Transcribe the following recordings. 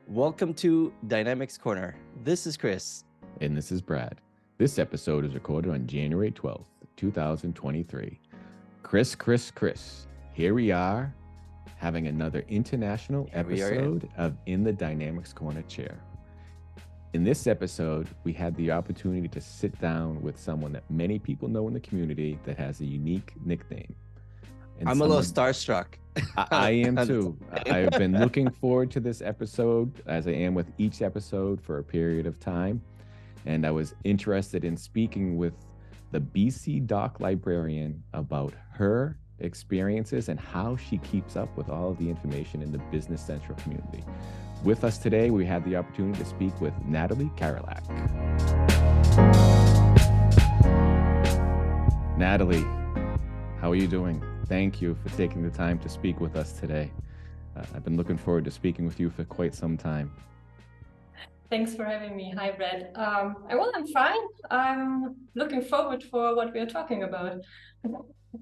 Welcome to Dynamics Corner. This is Chris. And this is Brad. This episode is recorded on January 12th, 2023. Chris. Here we are having another international episode of In the Dynamics Corner chair. In this episode, we had the opportunity to sit down with someone that many people know in the community that has a unique nickname. And I'm a little starstruck. I am too. I've been looking forward to this episode, as I am with each episode, for a period of time. And I was interested in speaking with the BC Doc Librarian about her experiences and how she keeps up with all of the information in the Business Central community. With us today, we had the opportunity to speak with Natalie Karolak. Natalie, how are you doing? Thank you for taking the time to speak with us today. I've been looking forward to speaking with you for quite some time. Thanks for having me. Hi, Brad. I'm fine. I'm looking forward for what we are talking about.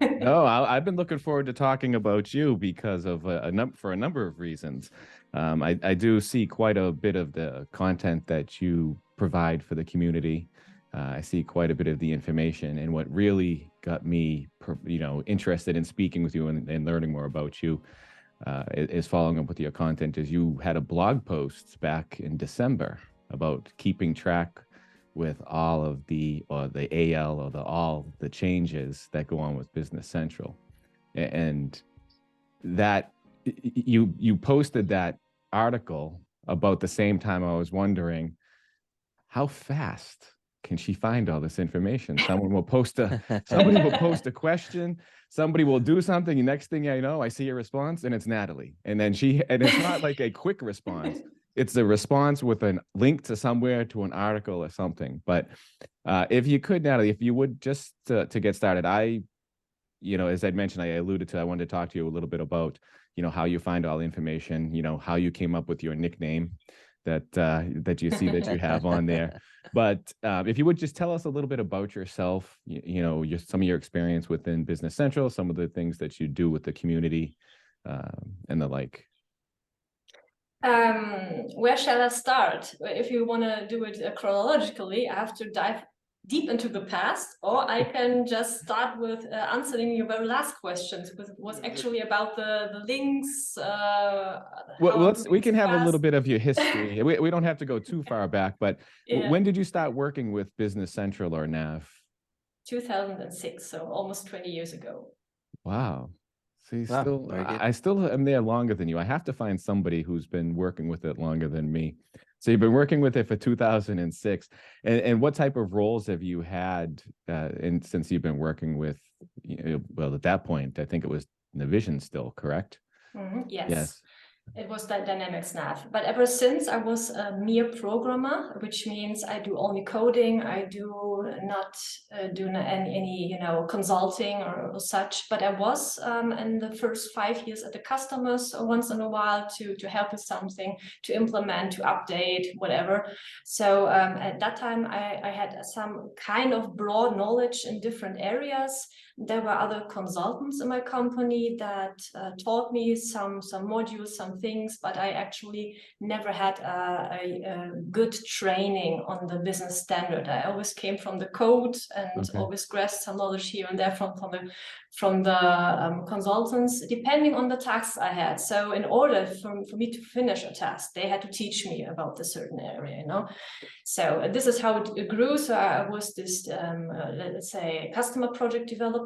No, I've been looking forward to talking about you because of for a number of reasons. I do see quite a bit of the content that you provide for the community. I see quite a bit of the information, and what really got me, interested in speaking with you and learning more about you is following up with your content. Is you had a blog post back in December about keeping track with all of the AL or all the changes that go on with Business Central, and that you posted that article about the same time. I was wondering, how fast can she find all this information? Somebody will post a question, somebody will do something, and next thing I know, I see a response and it's Natalie. And it's not like a quick response. It's a response with a link to somewhere, to an article or something. But if you could, Natalie, if you would, just to get started, as I'd mentioned, I alluded to, I wanted to talk to you a little bit about, how you find all the information, how you came up with your nickname that you see that you have on there. But if you would just tell us a little bit about yourself, some of your experience within Business Central, some of the things that you do with the community, and the like. Where shall I start? If you want to do it chronologically, I have to dive deep into the past, or I can just start with answering your very last questions, which was actually about the links. We can have a little bit of your history. we don't have to go too far back, but yeah. When did you start working with Business Central or NAV? 2006, so almost 20 years ago. Wow. So I still am there longer than you. I have to find somebody who's been working with it longer than me. So you've been working with it for 2006. And what type of roles have you had since you've been working with, at that point, I think it was Navision still, correct? Mm-hmm. Yes. It was that Dynamics NAV. But ever since, I was a mere programmer, which means I do only coding. I do not do any consulting or such. But I was in the first 5 years at the customers once in a while to help with something, to implement, to update, whatever. So at that time, I had some kind of broad knowledge in different areas. There were other consultants in my company that taught me some modules, some things, but I actually never had a good training on the business standard. I always came from the code and always grasped some knowledge here and there from the consultants, depending on the tasks I had. So in order for me to finish a task, they had to teach me about a certain area, So this is how it grew. So I was this, let's say, customer project developer.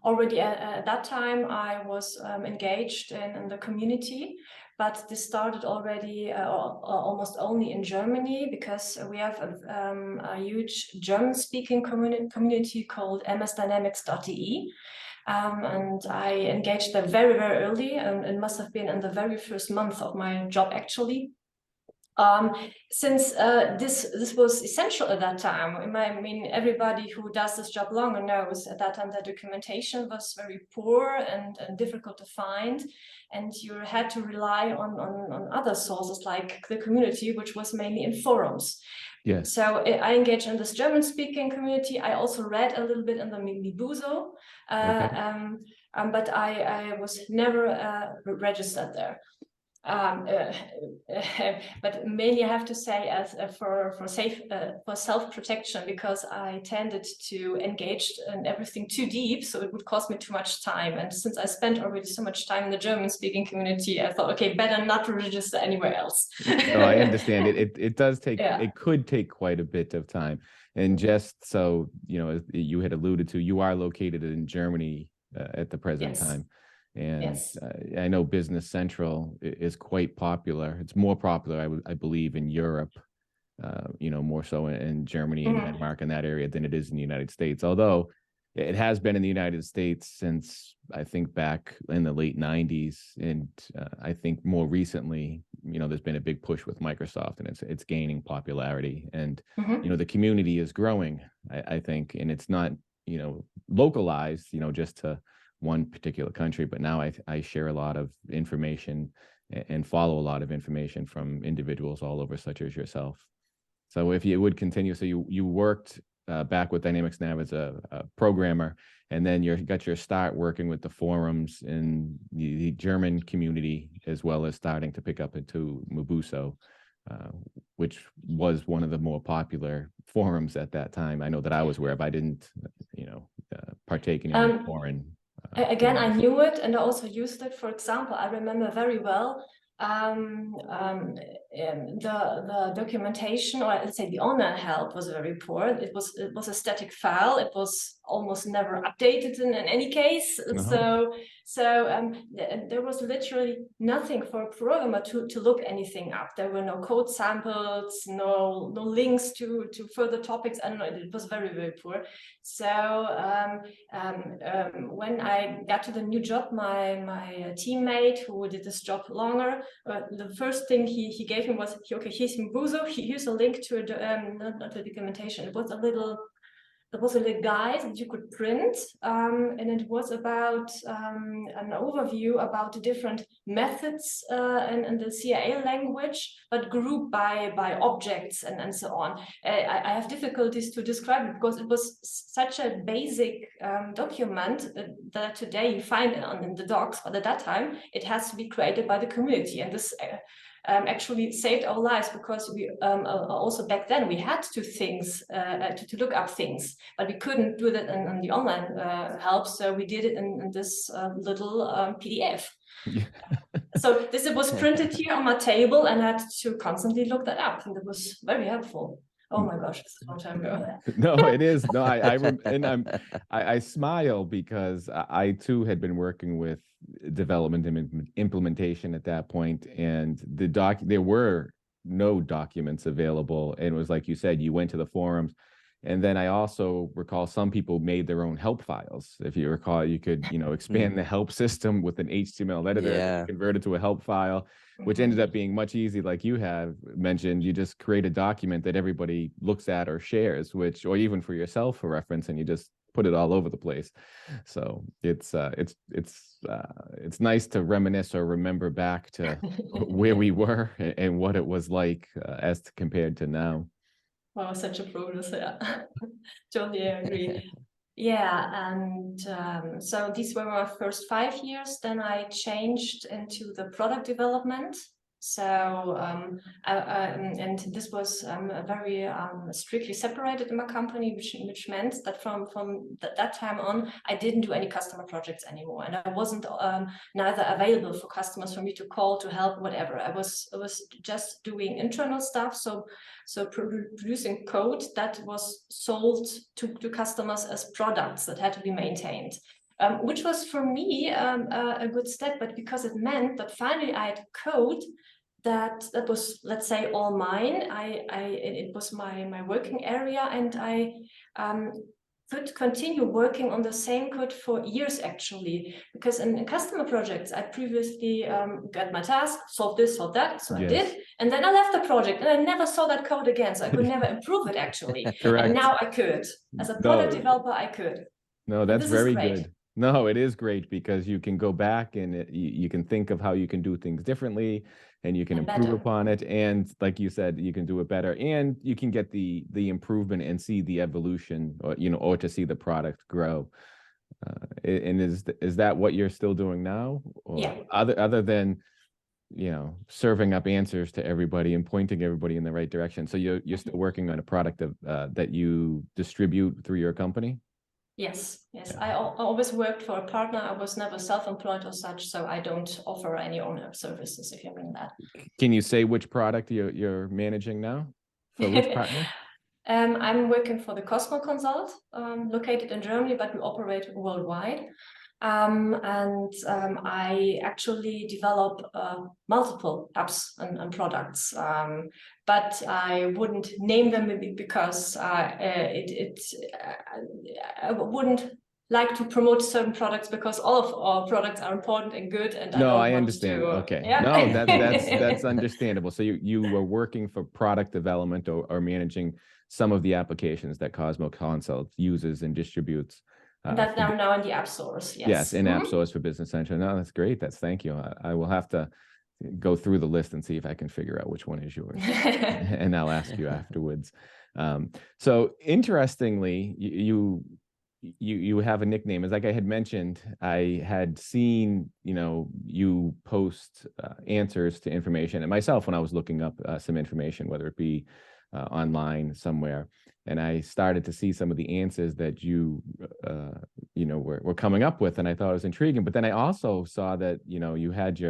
Already at that time, I was engaged in the community, but this started already almost only in Germany, because we have a huge German-speaking community called msdynamics.de. And I engaged there very, very early, and it must have been in the very first month of my job, actually. Since this was essential at that time. I mean, everybody who does this job longer knows at that time the documentation was very poor and difficult to find, and you had to rely on other sources like the community, which was mainly in forums. Yes. So I engaged in this German-speaking community. I also read a little bit in the Mibuso, but I was never registered there. but mainly I have to say as for self-protection, because I tended to engage in everything too deep, so it would cost me too much time. And since I spent already so much time in the German-speaking community, I thought, okay, better not to register anywhere else. No, I understand it. It does take. Yeah. It could take quite a bit of time. And just so you know, as you had alluded to, you are located in Germany at the present time. And I know Business Central is quite popular. It's more popular, I believe, in Europe, you know, more so in Germany and Denmark and that area than it is in the United States. Although it has been in the United States since, I think, back in the late 90s. And I think more recently, you know, there's been a big push with Microsoft, and it's gaining popularity. And, you know, the community is growing, I think, and it's not, you know, localized, you know, just to one particular country, but now I share a lot of information and follow a lot of information from individuals all over, such as yourself. So if you would continue, so you worked back with Dynamics Nav as a programmer, and then you got your start working with the forums in the German community, as well as starting to pick up into Mabuso, which was one of the more popular forums at that time. I know that I was aware of. I didn't, you know, partake in any foreign. Again, I knew it, and I also used it. For example, I remember very well the documentation, or let's say the online help, was very poor. It was a static file. It was almost never updated in any case. So there was literally nothing for a programmer to look anything up. There were no code samples, no links to further topics. I don't know. It was very, very poor. So when I got to the new job, my teammate who did this job longer, the first thing he gave him was, okay, here's Mabuso, here's a link to not the documentation. It was a little guide that you could print, and it was about an overview about the different methods in the CIA language, but grouped by objects and so on. I have difficulties to describe it because it was such a basic document that today you find in the docs, but at that time it has to be created by the community, and this actually saved our lives, because we also back then we had to look up things, but we couldn't do that in the online help, so we did it in this little PDF. So this was printed here on my table, and I had to constantly look that up, and it was very helpful. Oh my gosh, it's a long time ago. No, it is. No, I smile because I too had been working with development and implementation at that point, and there were no documents available, and it was like you said, you went to the forums. And then I also recall some people made their own help files. If you recall, you could, you know, expand the help system with an HTML editor, convert it to a help file, which ended up being much easier. Like you have mentioned, you just create a document that everybody looks at or shares, or even for yourself for reference, and you just put it all over the place. So it's nice to reminisce or remember back to where we were and what it was like as compared to now. Wow, such a progress, yeah. Totally agree. Yeah, and so these were my first 5 years. Then I changed into the product development. So and this was very strictly separated in my company, which meant that from that time on, I didn't do any customer projects anymore, and I wasn't neither available for customers for me to call, to help, whatever. I was just doing internal stuff. So producing code that was sold to customers as products that had to be maintained. Which was for me a good step, but because it meant that finally I had code that was, let's say, all mine. It was my working area, and I could continue working on the same code for years, actually, because in customer projects I previously got my task, solve this, solve that, so I did, and then I left the project and I never saw that code again, so I could never improve it, actually. Correct. And now I could, as a product developer, I could. No, that's very good. No, it is great because you can go back and you can think of how you can do things differently, and you can improve upon it. And like you said, you can do it better, and you can get the improvement and see the evolution, or, you know, or to see the product grow. And is that what you're still doing now? Or other than serving up answers to everybody and pointing everybody in the right direction. So you're still working on a product that you distribute through your company? Yes. I always worked for a partner. I was never self-employed or such, so I don't offer any owner services, if you mean that. Can you say which product you're managing now? For which partner? I'm working for the Cosmo Consult, located in Germany, but we operate worldwide. I actually develop multiple apps and products, but I wouldn't name them because I wouldn't like to promote certain products because all of our products are important and good. And I understand. Okay. Yeah. No, that's understandable. So you were working for product development or managing some of the applications that Cosmo Consult uses and distributes. That are now in the app stores. Yes, in app stores for Business Central. No, that's great. Thank you. I will have to go through the list and see if I can figure out which one is yours, and I'll ask you afterwards. So interestingly, you have a nickname. As like I had mentioned, I had seen you post answers to information, and myself when I was looking up some information, whether it be online somewhere, and I started to see some of the answers that you were coming up with, and I thought it was intriguing. But then I also saw that you had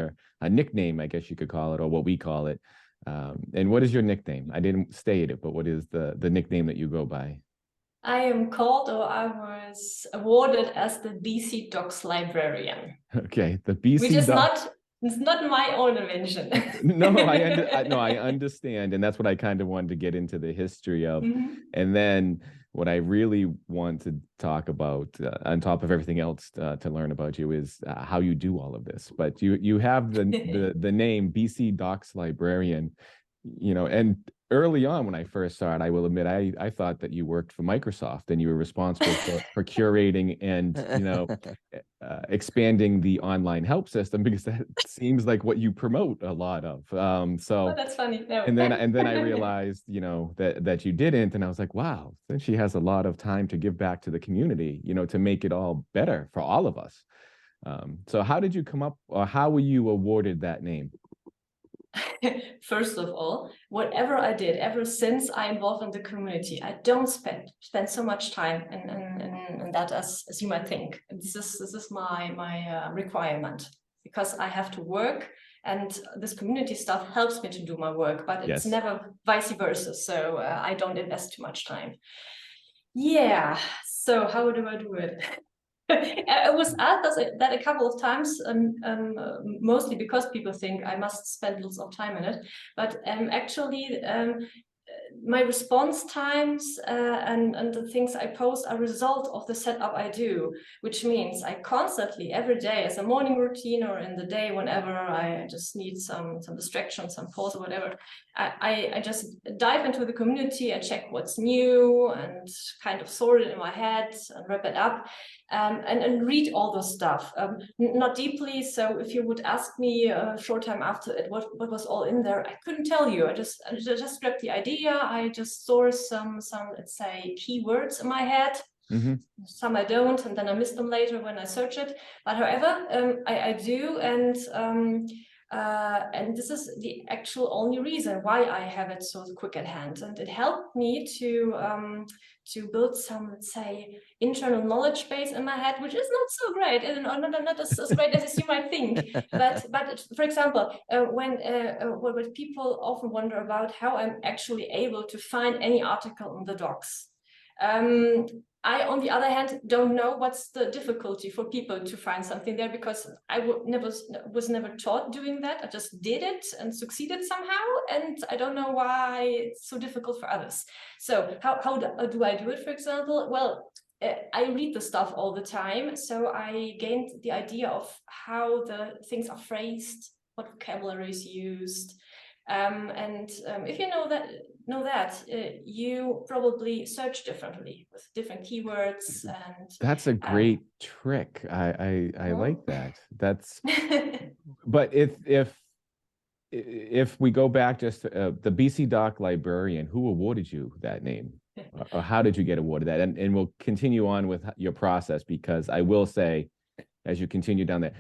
a nickname, I guess you could call it, or what we call it. And what is your nickname? I didn't state it, but what is the nickname that you go by? I am called, or I was awarded as the BC Docs Librarian. Okay, the BC which is it's not my own invention. No, I understand, and that's what I kind of wanted to get into the history of. And then what I really want to talk about, on top of everything else, to learn about you is how you do all of this. But you have the name BC Docs Librarian, and early on when I first saw it, I will admit I thought that you worked for Microsoft and you were responsible for curating and expanding the online help system, because that seems like what you promote a lot of. So that's funny. No. and then I realized that you didn't, and I was like, wow, then she has a lot of time to give back to the community, to make it all better for all of us. So how did you come up, or how were you awarded that name? First of all, whatever I did ever since I involved in the community, I don't spend so much time in that as you might think. This is my requirement, because I have to work, and this community stuff helps me to do my work, but it's never vice versa. So I don't invest too much time. Yeah. So how do I do it? I was asked that a couple of times, mostly because people think I must spend lots of time in it. But actually, my response times and the things I post are a result of the setup I do, which means I constantly, every day, as a morning routine or in the day, whenever I just need some distraction, some pause or whatever, I just dive into the community. I check what's new and kind of sort it in my head and wrap it up, and read all the stuff, not deeply. So if you would ask me a short time after it, what was all in there, I couldn't tell you. I just grabbed the idea. I just source some let's say keywords in my head. Some I don't, and then I miss them later when I search it. But however, I do, and this is the actual only reason why I have it so quick at hand. And it helped me to build some, let's say, internal knowledge base in my head, which is not so great, and not as great as you might think. But for example, when people often wonder about how I'm actually able to find any article in the docs. I, on the other hand, don't know what's the difficulty for people to find something there, because I was never taught doing that. I just did it and succeeded somehow, and I don't know why it's so difficult for others. So how do I do it, for example? Well, I read the stuff all the time, so I gained the idea of how the things are phrased, what vocabulary is used. If you know that, you probably search differently with different keywords. And that's a great trick. I like that. That's but if we go back just to, the BC Doc Librarian, who awarded you that name? Or how did you get awarded that? And we'll continue on with your process, because I will say, as you continue down there,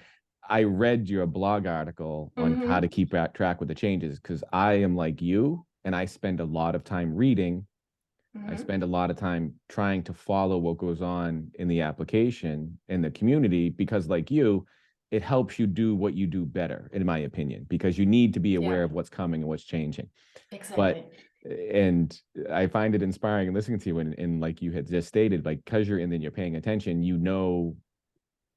I read your blog article on how to keep track with the changes, because I am like you, and I spend a lot of time reading. I spend a lot of time trying to follow what goes on in the application, in the community, because like you, it helps you do what you do better, in my opinion, because you need to be aware of what's coming and what's changing. Exactly. And I find it inspiring and listening to you, and like you had just stated, like, because you're in and you're paying attention, you know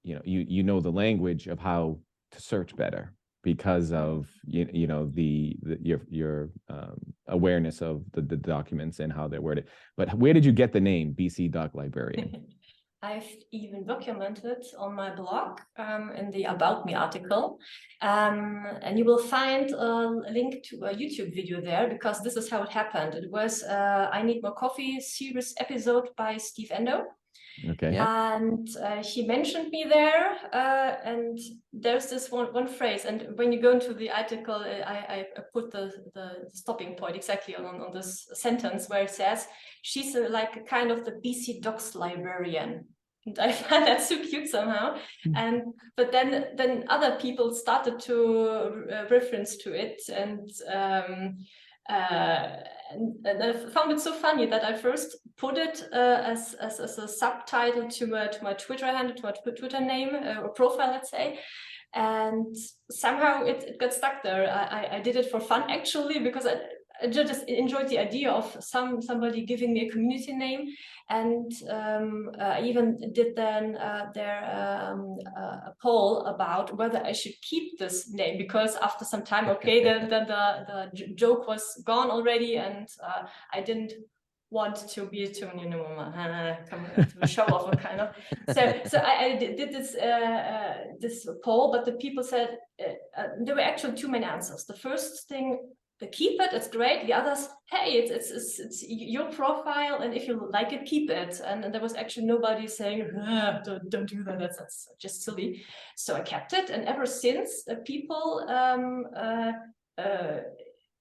the language of how to search better, because of your awareness of the documents and how they're worded. But where did you get the name BC Doc Librarian? I've even documented on my blog in the About Me article, and you will find a link to a YouTube video there, because this is how it happened. It was I Need More Coffee series episode by Steve Endo. Okay. Yeah. And he mentioned me there, and there's this one phrase, and when you go into the article, I put the stopping point exactly on this sentence where it says, she's like a kind of the BC Docs librarian. And I find that so cute somehow. But then other people started to reference to it, and I found it so funny that I first put it as a subtitle to my Twitter handle, to my Twitter name or profile, let's say. And somehow it got stuck there. I did it for fun, actually, because I just enjoyed the idea of somebody giving me a community name. And I even did then a poll about whether I should keep this name, because after some time, okay, the joke was gone already, and I didn't want to be too, come to show off, kind of. So I did this poll, but the people said there were actually two main answers. The first thing, keep it, it's great. The others, hey, it's your profile, and if you like it, keep it. And there was actually nobody saying, don't do that, that's just silly. So I kept it, and ever since people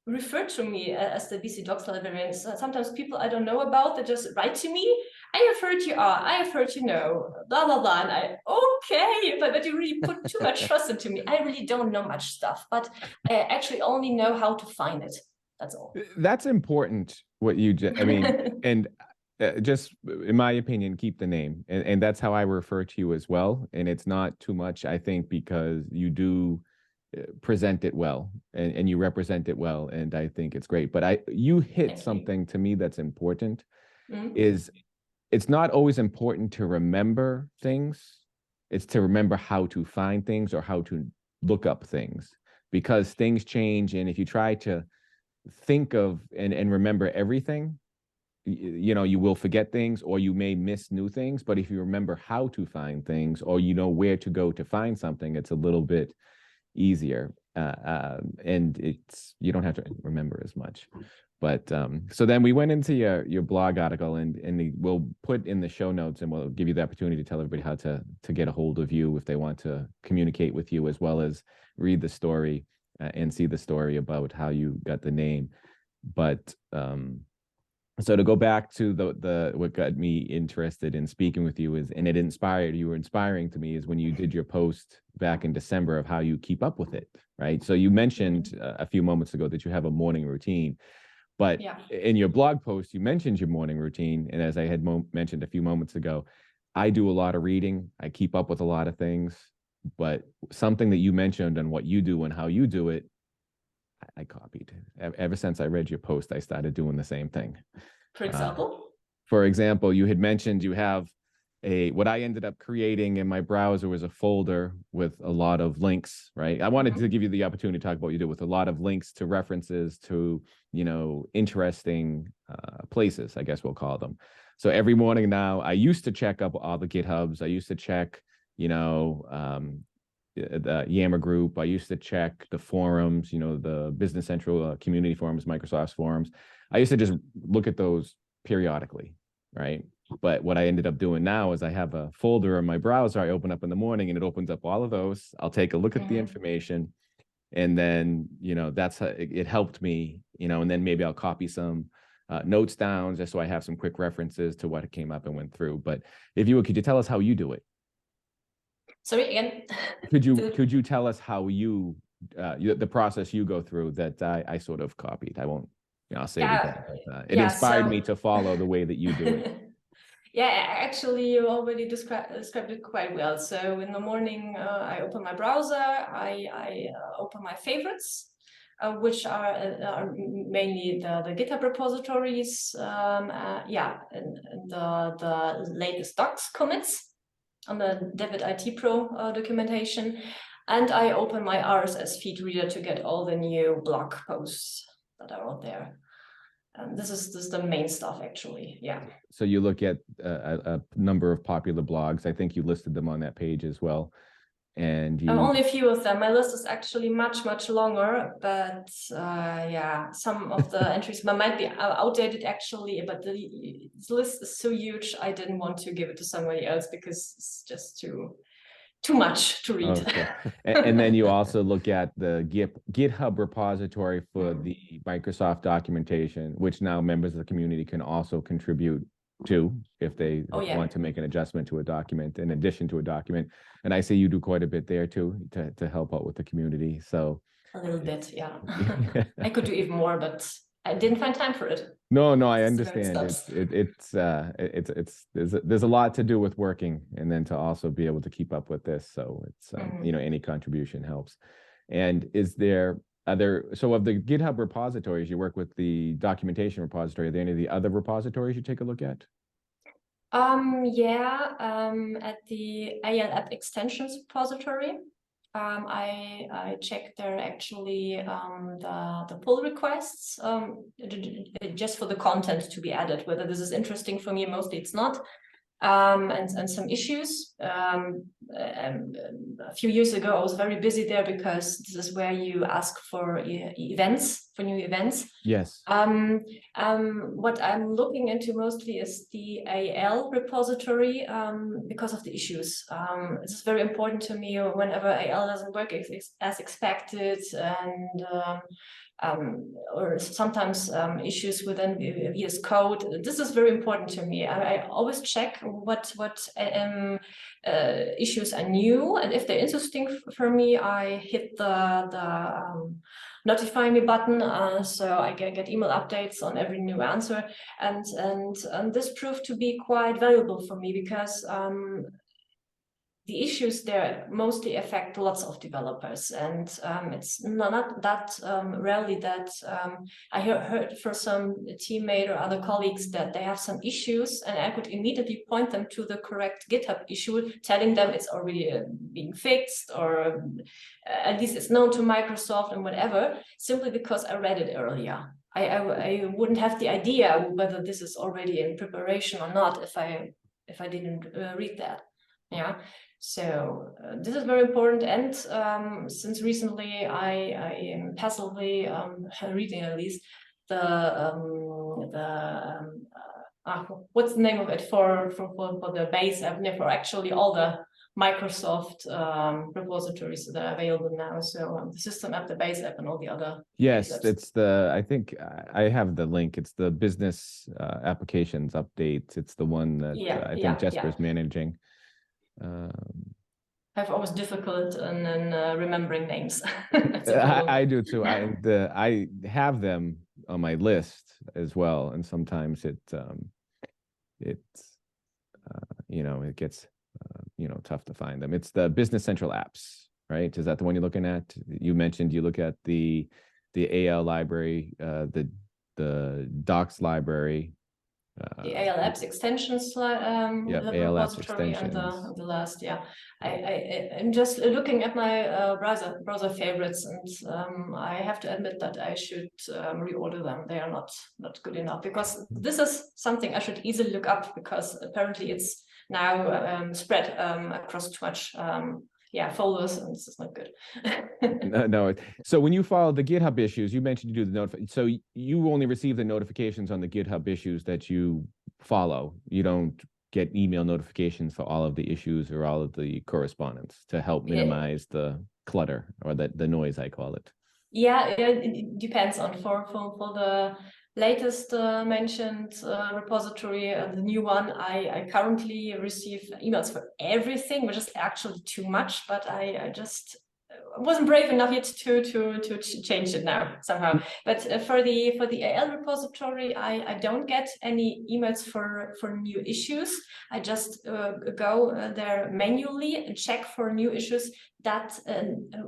refer to me as the BC Docs Librarian. Sometimes people I don't know about, they just write to me, I have heard you are, I have heard you know, blah, blah, blah. And okay, but you really put too much trust into me. I really don't know much stuff, but I actually only know how to find it. That's all. That's important, what you just, I mean, and just in my opinion, keep the name. And that's how I refer to you as well. And it's not too much, I think, because you do present it well, and you represent it well, and I think it's great. But you hit something to me that's important. Is it's not always important to remember things, it's to remember how to find things or how to look up things, because things change. And if you try to think of and remember everything, you will forget things, or you may miss new things. But if you remember how to find things, or you know where to go to find something, it's a little bit easier, and you don't have to remember as much. But so then we went into your blog article, and we'll put in the show notes, and we'll give you the opportunity to tell everybody how to get a hold of you if they want to communicate with you, as well as read the story and see the story about how you got the name. But so to go back to the what got me interested in speaking with you is, and you were inspiring to me, is when you did your post back in December of how you keep up with it, right? So you mentioned a few moments ago that you have a morning routine, but in your blog post, you mentioned your morning routine. And as I had mentioned a few moments ago, I do a lot of reading. I keep up with a lot of things, but something that you mentioned on what you do and how you do it, I copied. Ever since I read your post, I started doing the same thing. For example, you had mentioned you have what I ended up creating in my browser was a folder with a lot of links, right? I wanted to give you the opportunity to talk about what you do, with a lot of links to references to, interesting places, I guess we'll call them. So every morning now, I used to check up all the GitHubs. I used to check, the Yammer group. I used to check the forums, the Business Central community forums, Microsoft's forums. I used to just look at those periodically, right? But what I ended up doing now is I have a folder in my browser I open up in the morning, and it opens up all of those. I'll take a look at the information, and then, that's how it helped me, and then maybe I'll copy some notes down just so I have some quick references to what came up and went through. But if you would, could you tell us how you do it? Sorry, again. Could you tell us how the process you go through that I sort of copied? I won't, I'll say it again. But, it inspired me to follow the way that you do it. Yeah, actually, you already described it quite well. So in the morning, I open my browser, I open my favorites, which are mainly the GitHub repositories, and the latest docs commits on the David IT Pro documentation. And I open my RSS feed reader to get all the new blog posts that are out there. This is the main stuff, actually. Yeah. So you look at a number of popular blogs. I think you listed them on that page as well. And only a few of them. My list is actually much longer, but yeah, some of the entries might be outdated actually. But the list is so huge, I didn't want to give it to somebody else because it's just too much to read. Okay. And then you also look at the GitHub repository for the Microsoft documentation, which now members of the community can also contribute to if they want to make an adjustment to a document in addition to a document. And I see you do quite a bit there too to help out with the community. So a little bit, yeah. I could do even more, but I didn't find time for it. No, I understand. There's a lot to do with working, and then to also be able to keep up with this. So it's any contribution helps. And so of the GitHub repositories, you work with the documentation repository. Are there any of the other repositories you take a look at? At the AL app extensions repository. I checked there actually the pull requests just for the content to be added, whether this is interesting for me. Mostly it's not. And some issues. A few years ago, I was very busy there because this is where you ask for new events. Yes. What I'm looking into mostly is the AL repository because of the issues. This is very important to me whenever AL doesn't work as expected, and or sometimes issues within VS Code. This is very important to me. I always check what issues are new, and if they're interesting for me, I hit the notify me button, so I get email updates on every new answer. And this proved to be quite valuable for me because the issues there mostly affect lots of developers, and it's not that rarely that I heard from some teammate or other colleagues that they have some issues, and I could immediately point them to the correct GitHub issue, telling them it's already being fixed, or at least it's known to Microsoft and whatever, simply because I read it earlier. I wouldn't have the idea whether this is already in preparation or not if I didn't read that. Yeah. So this is very important, and since recently I am passively reading at least what's the name of it for the base app, for actually all the Microsoft repositories that are available now. So the system app, the base app, and all the other. Yes, it's I think I have the link. It's the business applications update. It's the one that I think Jesper's managing. I've always difficult in remembering names. I do too. I have them on my list as well, and sometimes it gets tough to find them. It's the Business Central apps, right? Is that the one you're looking at? You mentioned you look at the AL library, the Docs Library. The AL apps extensions, AL apps extensions. And the last, I'm just looking at my browser favorites, and I have to admit that I should reorder them. They are not good enough, because this is something I should easily look up, because apparently it's now spread across too much folders, and this is not good. No. So when you follow the GitHub issues, you mentioned you do the notification. So you only receive the notifications on the GitHub issues that you follow. You don't get email notifications for all of the issues or all of the correspondence to help minimize the clutter, or the noise, I call it. Yeah, it depends on for the latest mentioned repository, the new one, I currently receive emails for everything, which is actually too much, but I just wasn't brave enough yet to change it now somehow. But for the AL repository, I don't get any emails for new issues. I just go there manually and check for new issues that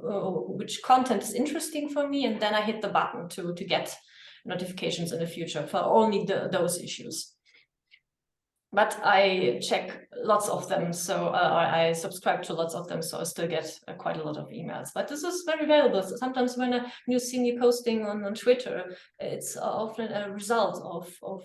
which content is interesting for me, and then I hit the button to get notifications in the future for only those issues. But I check lots of them, so I subscribe to lots of them, so I still get quite a lot of emails. But this is very valuable. So sometimes when you see me posting on Twitter, it's often a result of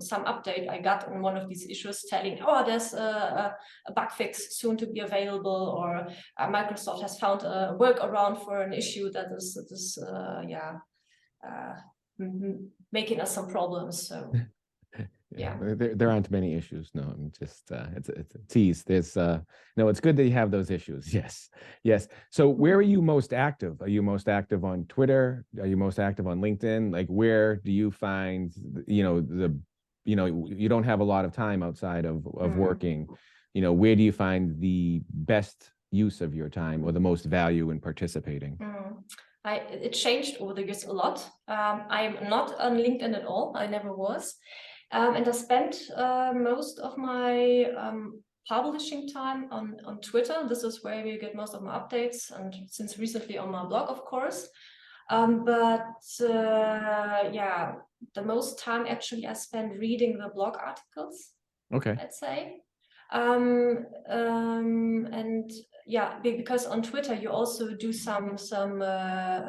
some update I got on one of these issues telling, oh, there's a bug fix soon to be available, or Microsoft has found a workaround for an issue that is making us some problems. So. Yeah, there aren't many issues. No, I'm just it's a tease. There's no, it's good that you have those issues. Yes. So where are you most active? Are you most active on Twitter? Are you most active on LinkedIn? Like, where do you find, you don't have a lot of time outside of working, where do you find the best use of your time or the most value in participating? It changed over the years a lot. I'm not on LinkedIn at all. I never was. And I spent most of my publishing time on Twitter. This is where we get most of my updates, and since recently on my blog, of course. The most time actually I spend reading the blog articles. Okay. Let's say. Because on Twitter you also do some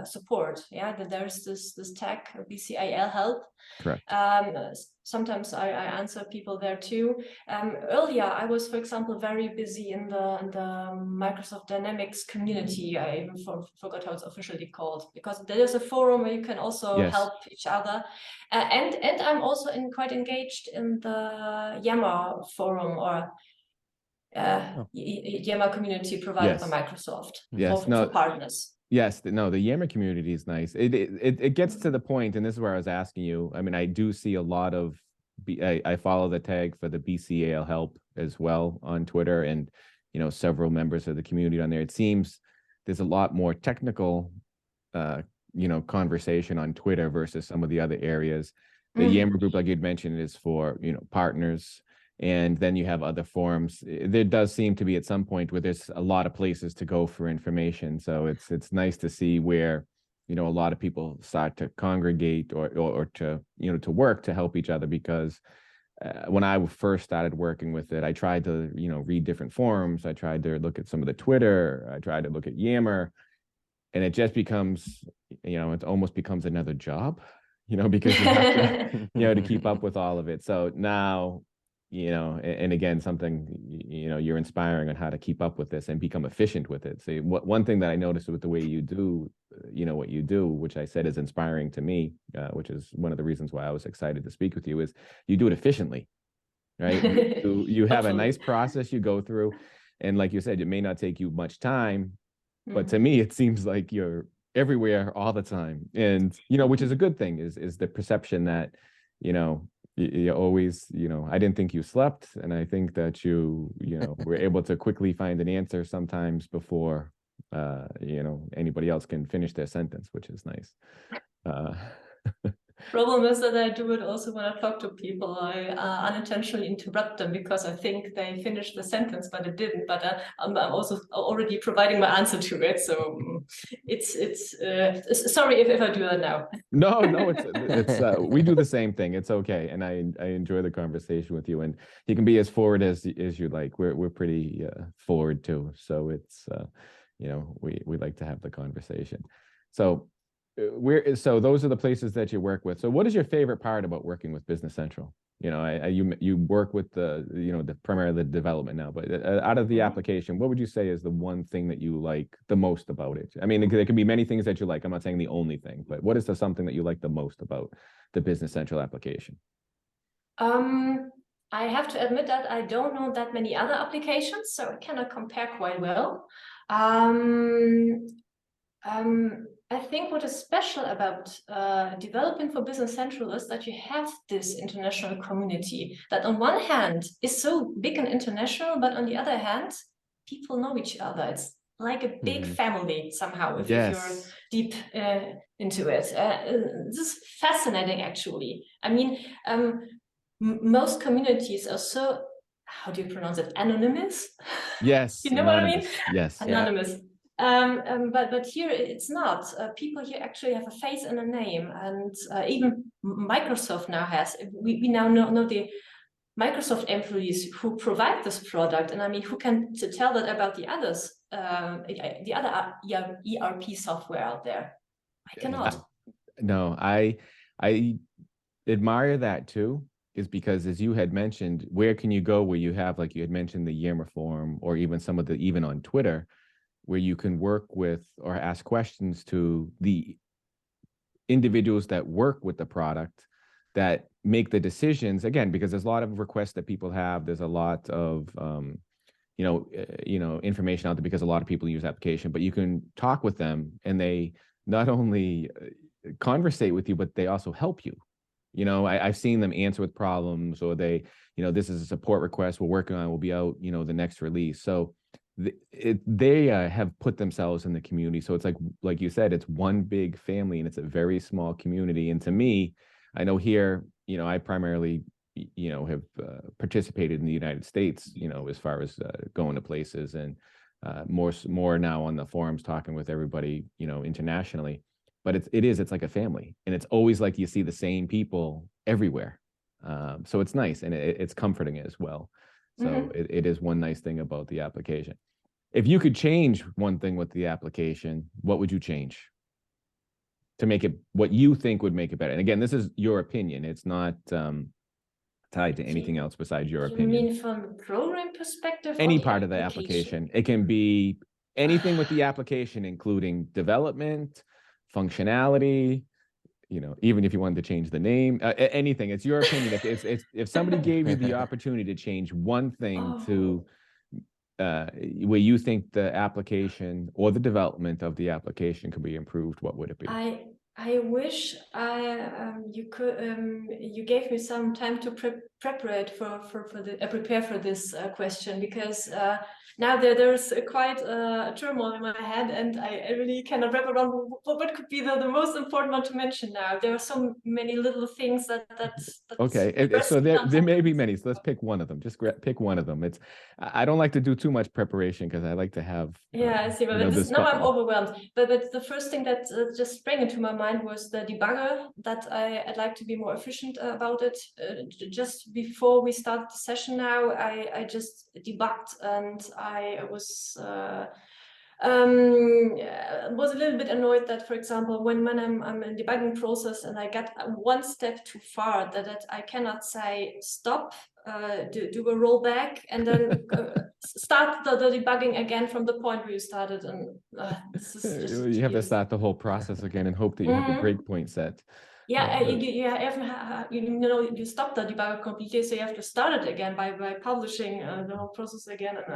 support. Yeah, there's this tag BCAL help. Correct. Sometimes I answer people there too. Earlier I was, for example, very busy in the Microsoft Dynamics community. I even forgot how it's officially called, because there is a forum where you can also help each other. And I'm also quite engaged in the Yammer forum, or Yammer community provided by Microsoft for partners. Yes, the Yammer community is nice. It gets to the point, and this is where I was asking you. I mean, I do see a lot of, I follow the tag for the BCAL help as well on Twitter, and several members of the community on there. It seems there's a lot more technical, conversation on Twitter versus some of the other areas. The Yammer group, like you'd mentioned, is for partners. And then you have other forums. There does seem to be at some point where there's a lot of places to go for information. So it's nice to see where, a lot of people start to congregate or to, to work to help each other. Because when I first started working with it, I tried to, read different forums. I tried to look at some of the Twitter. I tried to look at Yammer, and it just becomes, it almost becomes another job, because you have to, to keep up with all of it. So now, and again, something, you're inspiring on how to keep up with this and become efficient with it. So one thing that I noticed with the way you do, what you do, which I said is inspiring to me, which is one of the reasons why I was excited to speak with you, is you do it efficiently, right? You have a nice process you go through. And like you said, it may not take you much time, but to me, it seems like you're everywhere all the time. And, which is a good thing, is the perception that, you always, I didn't think you slept. And I think that you were able to quickly find an answer sometimes before, anybody else can finish their sentence, which is nice. Problem is that I do it also when I talk to people. I unintentionally interrupt them because I think they finished the sentence, but it didn't. But I'm also already providing my answer to it. So it's sorry if I do that now. No, it's we do the same thing. It's okay, and I enjoy the conversation with you. And you can be as forward as you like. We're pretty forward too. So it's we like to have the conversation. So. So those are the places that you work with. So what is your favorite part about working with Business Central? You work with the primarily the development now, but out of the application, what would you say is the one thing that you like the most about it? I mean, there can be many things that you like. I'm not saying the only thing, but what is something that you like the most about the Business Central application? I have to admit that I don't know that many other applications, so I cannot compare quite well. I think what is special about developing for Business Central is that you have this international community that on one hand is so big and international, but on the other hand, people know each other. It's like a big family somehow, if you're deep into it. This is fascinating, actually. I mean, most communities are so, how do you pronounce it? Anonymous? Yes. You know Anonymous. what I mean? Yes. Anonymous. Yeah. But here it's not. People here actually have a face and a name, and even Microsoft now has. We now know the Microsoft employees who provide this product, and I mean, who can tell that about the others, the other ERP software out there? I cannot. No, I admire that too. Is because, as you had mentioned, where can you go where you have, like you had mentioned, the Yammer forum, or even some of the, even on Twitter, where you can work with or ask questions to the individuals that work with the product, that make the decisions, again, because there's a lot of requests that people have. There's a lot of information out there because a lot of people use the application, but you can talk with them and they not only conversate with you, but they also help you. I've seen them answer with problems, or they, this is a support request we're working on, will be out, the next release. So they have put themselves in the community. So it's like you said, it's one big family, and it's a very small community. And to me, I know here, I primarily, have participated in the United States, as far as going to places, and more now on the forums, talking with everybody, internationally. But it's like a family, and it's always like you see the same people everywhere. So it's nice, and it's comforting as well. So it is one nice thing about the application. If you could change one thing with the application, what would you change to make it what you think would make it better? And again, this is your opinion. It's not tied to anything else besides your opinion. You mean from a program perspective? Any part of the application. It can be anything with the application, including development, functionality, even if you wanted to change the name, anything. It's your opinion. If somebody gave you the opportunity to change one thing to where you think the application or the development of the application could be improved, what would it be? I wish you gave me some time to prepare for this question, because now there's quite a turmoil in my head, and I really cannot wrap around what could be the most important one to mention now. There are so many little things that okay. So there may be many. So let's pick one of them. Just pick one of them. I don't like to do too much preparation, because I like to have. I see. But now I'm overwhelmed. But the first thing that just sprang into my mind was the debugger, that I'd like to be more efficient about it. Just before we start the session now, I just debugged, and I was a little bit annoyed that, for example, when I'm in debugging process and I get one step too far, that I cannot say stop, do a rollback, and then start the debugging again from the point where you started. And this is just you have to start the whole process again and hope that you have a breakpoint set. Yeah, you stop the debugger completely, so you have to start it again by publishing the whole process again. And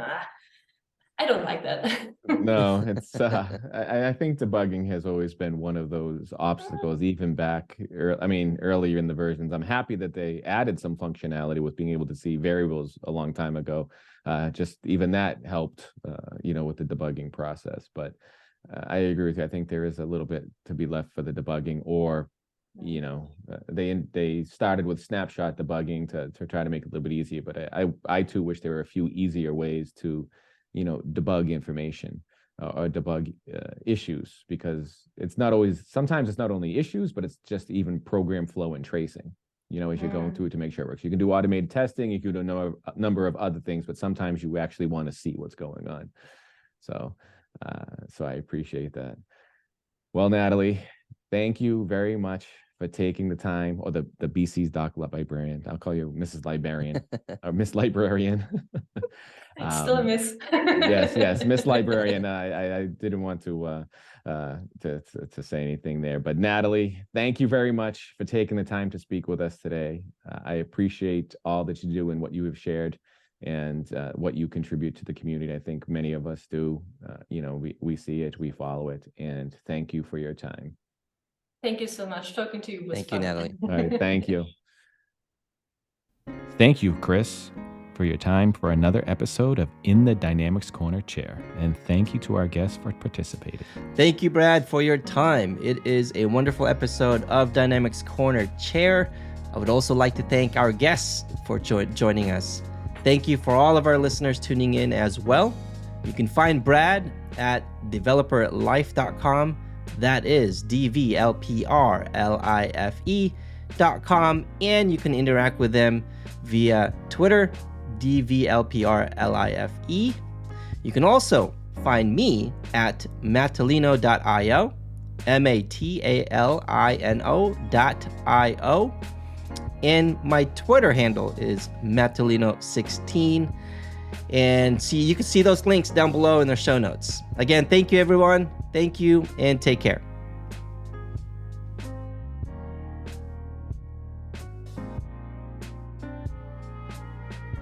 I don't like that. No, it's I think debugging has always been one of those obstacles, even back, earlier in the versions. I'm happy that they added some functionality with being able to see variables a long time ago. Just even that helped, with the debugging process. But I agree with you. I think there is a little bit to be left for the debugging, or they started with snapshot debugging to try to make it a little bit easier. But I too wish there were a few easier ways to debug information or debug issues, because sometimes it's not only issues, but it's just even program flow and tracing, as you're going through it to make sure it works. You can do automated testing, you can do a number of other things, but sometimes you actually want to see what's going on. So I appreciate that. Well, Natalie, thank you very much for taking the time, or the BC's Doc Librarian. I'll call you Mrs. Librarian or Miss Librarian. It's still a miss. yes, Miss Librarian. I didn't want to say anything there, but Natalie, thank you very much for taking the time to speak with us today. I appreciate all that you do and what you have shared. and what you contribute to the community. I think many of us do. We see it, we follow it, and thank you for your time. Thank you so much. Talking to you was fun. Thank you, Natalie. All right, thank you. Thank you, Chris, for your time for another episode of In the Dynamics Corner Chair. And thank you to our guests for participating. Thank you, Brad, for your time. It is a wonderful episode of Dynamics Corner Chair. I would also like to thank our guests for joining us. Thank you for all of our listeners tuning in as well. You can find Brad at developerlife.com. That is DVLPRLIFE.com. And you can interact with them via Twitter, DVLPRLIFE. You can also find me at matalino.io, MATALINO.io. And my Twitter handle is Matalino16. And you can see those links down below in the show notes. Again, thank you, everyone. Thank you, and take care.